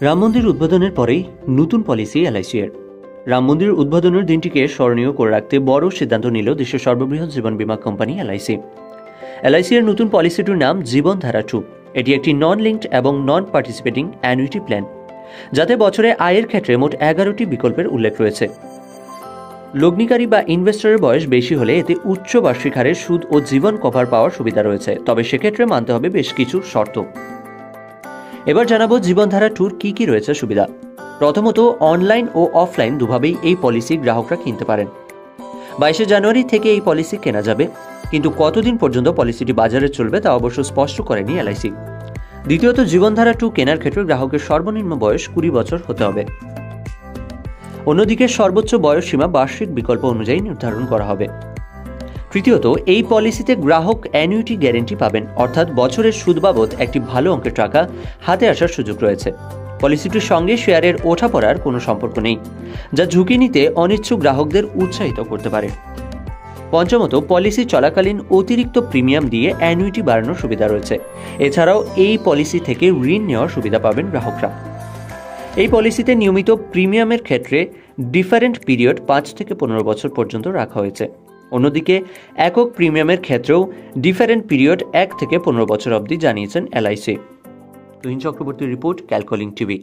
রাম মন্দির উদ্বোধনের পরেই নতুন পলিসি এলআইসি-এর। রাম মন্দির উদ্বোধনের দিনটিকে স্মরণীয় করে রাখতে বড় সিদ্ধান্ত নিল দেশের সর্ববৃহৎ জীবন বীমা কোম্পানি এলআইসি। এলআইসি-এর নতুন পলিসিটির নাম জীবনধারা 2। এটি একটি নন লিঙ্কড এবং নন পার্টিসিপেটিং অ্যানুইটি প্ল্যান, যাতে বছরে আয়ের ক্ষেত্রে মোট 11টি বিকল্পের উল্লেখ রয়েছে। লগ্নিকারী বা ইনভেস্টরের বয়স বেশি হলে এতে উচ্চ বার্ষিক হারে সুদ ও জীবন কভার পাওয়ার সুবিধা রয়েছে, তবে সেক্ষেত্রে মানতে হবে বেশ কিছু শর্ত। এবার জানাবো জীবনধারা 2-র কি রয়েছে সুবিধা। প্রথমত, অনলাইন ও অফলাইন দুভাবেই এই পলিসি গ্রাহকরা কিনতে পারেন। 22 জানুয়ারি থেকে এই পলিসি কেনা যাবে, কিন্তু কতদিন পর্যন্ত পলিসিটি বাজারে চলবে তা অবশ্য স্পষ্ট করেনি এলআইসি। দ্বিতীয়ত, জীবনধারা 2 কেনার ক্ষেত্রে গ্রাহকের সর্বনিম্ন বয়স 20 বছর হতে হবে। অন্যদিকে সর্বোচ্চ বয়স সীমা বার্ষিক বিকল্প অনুযায়ী নির্ধারণ করা হবে। তৃতীয়ত, এই পলিসিতে গ্রাহক অ্যানুইটি গ্যারেন্টি পাবেন, অর্থাৎ বছরের সুদ বাবদ একটি ভালো অঙ্কের টাকা হাতে আসার সুযোগ রয়েছে। পলিসিটির সঙ্গে শেয়ারের ওঠাপড়ার কোনো সম্পর্ক নেই, যা ঝুঁকি নিতে অনিচ্ছুক গ্রাহকদের উৎসাহিত করতে পারে। পঞ্চমত, পলিসি চলাকালীন অতিরিক্ত প্রিমিয়াম দিয়ে অ্যানুইটি বাড়ানোর সুবিধা রয়েছে। এছাড়াও এই পলিসি থেকে ঋণ নেওয়ার সুবিধা পাবেন গ্রাহকরা। এই পলিসিতে নিয়মিত প্রিমিয়ামের ক্ষেত্রে ডিফারেন্ট পিরিয়ড 5 থেকে 15 বছর পর্যন্ত রাখা হয়েছে। অন্যদিকে একক প্রিমিয়ামের ক্ষেত্রেও ডিফারেন্ট পিরিয়ড 1 থেকে 15 বছর অবধি জানিয়েছেন এলআইসি। তুহিন চক্রবর্তীর রিপোর্ট, ক্যালকলিং টিভি।